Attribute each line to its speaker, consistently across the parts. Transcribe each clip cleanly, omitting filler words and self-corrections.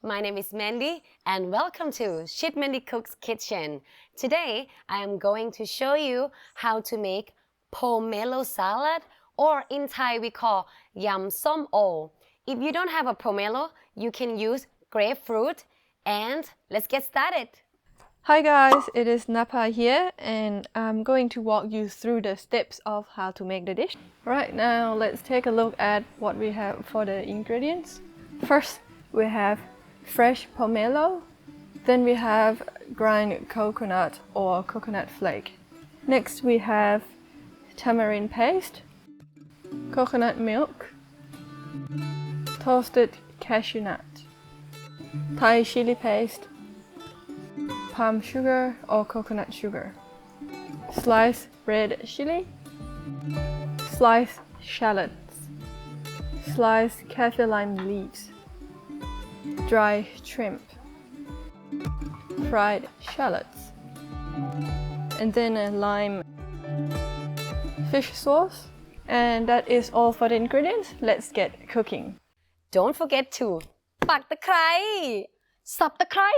Speaker 1: my name is Mendy and welcome to ShitMendyCooks kitchen. Today I am going to show you how to make pomelo salad, or in Thai we call yam Som-O. If you don't have a pomelo, you can use grapefruit, and let's get started.
Speaker 2: Hi guys, it is Napa here and I'm going to walk you through the steps of how to make the dish. Right now, let's take a look at what we have for the ingredients. First, we have fresh pomelo. Then we have ground coconut or coconut flake. Next, we have tamarind paste, coconut milk, toasted cashew nut, Thai chili paste, palm sugar or coconut sugar, sliced red chili, sliced shallots, sliced kaffir lime leaves, dry shrimp, fried shallots, and then a lime fish sauce. And that is all for the ingredients. Let's get cooking.
Speaker 1: Don't forget to ปักตะไคร้ สับตะไคร้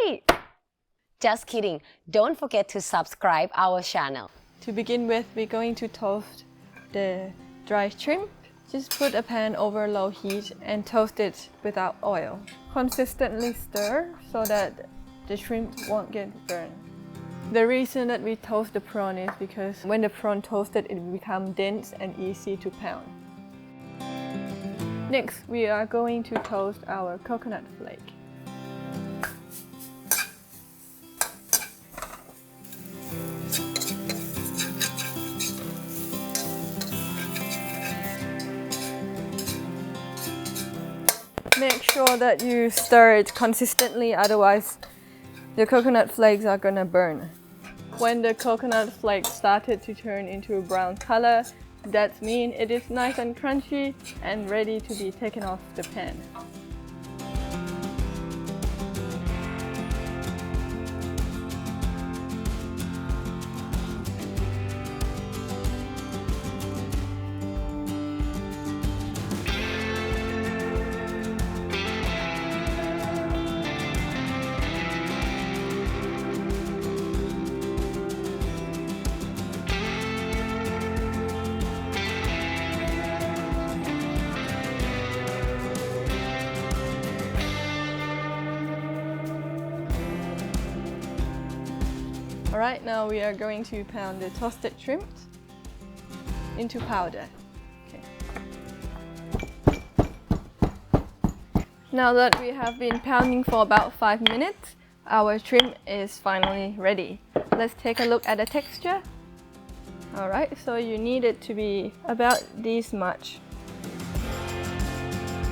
Speaker 1: Just kidding. Don't forget to subscribe our channel.
Speaker 2: To begin with, we're going to toast the dry shrimp. Just put a pan over low heat and toast it without oil. Consistently stir so that the shrimp won't get burned. The reason that we toast the prawn is because when the prawn toasted, it will become dense and easy to pound. Next, we are going to toast our coconut flake. Make sure that you stir it consistently, otherwise the coconut flakes are gonna burn. When the coconut flakes started to turn into a brown color, that means it is nice and crunchy and ready to be taken off the pan. Alright, now we are going to pound the toasted shrimp into powder. Okay. Now that we have been pounding for about 5 minutes, our shrimp is finally ready. Let's take a look at the texture. Alright, so you need it to be about this much.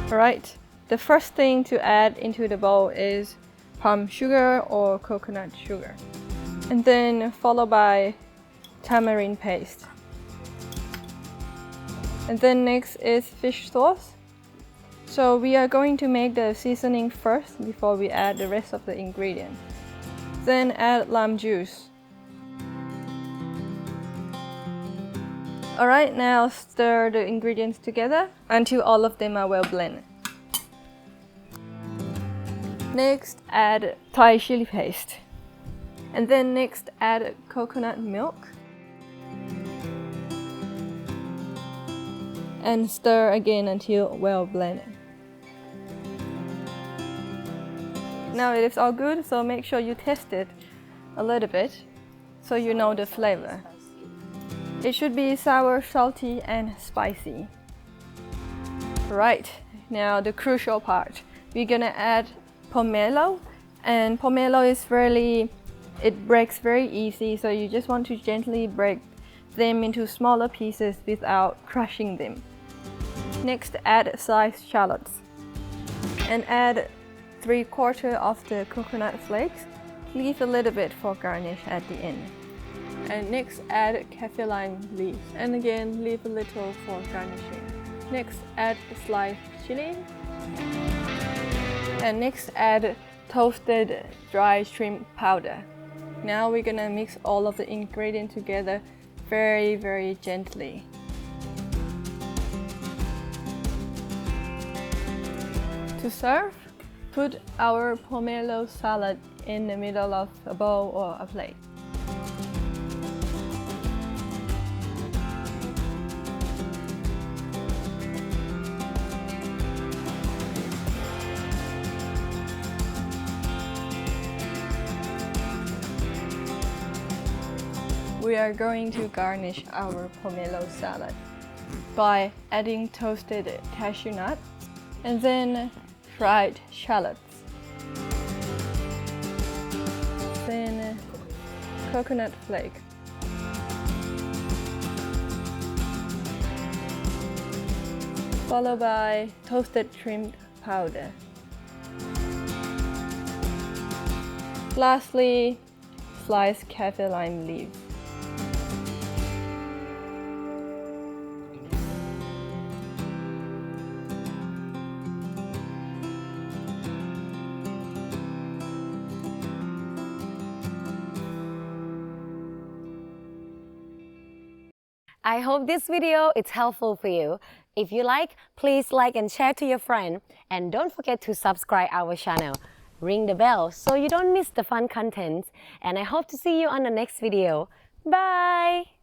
Speaker 2: Alright, the first thing to add into the bowl is palm sugar or coconut sugar, and then followed by tamarind paste. And then next is fish sauce. So we are going to make the seasoning first before we add the rest of the ingredients. Then add lime juice. Alright, now stir the ingredients together until all of them are well blended. Next, add Thai chili paste. And then next, add coconut milk. And stir again until well blended. Now it is all good, so make sure you test it a little bit so you know the flavor. It should be sour, salty, and spicy. Right, now the crucial part. We're gonna add pomelo, and pomelo is it breaks very easy, so you just want to gently break them into smaller pieces without crushing them. Next, add sliced shallots and add 3/4 of the coconut flakes. Leave a little bit for garnish at the end. And next, add kaffir lime leaves, and again leave a little for garnishing. Next, add sliced chili, and next add toasted dry shrimp powder. Now we're gonna mix all of the ingredients together very, very gently. To serve, Put our pomelo salad in the middle of a bowl or a plate. We are going to garnish our pomelo salad by adding toasted cashew nuts and then fried shallots, then coconut flake, followed by toasted shrimp powder. Lastly, sliced kaffir lime leaves.
Speaker 1: I hope this video is helpful for you. If you like, please like and share to your friend. And don't forget to subscribe our channel. Ring the bell so you don't miss the fun content. And I hope to see you on the next video. Bye!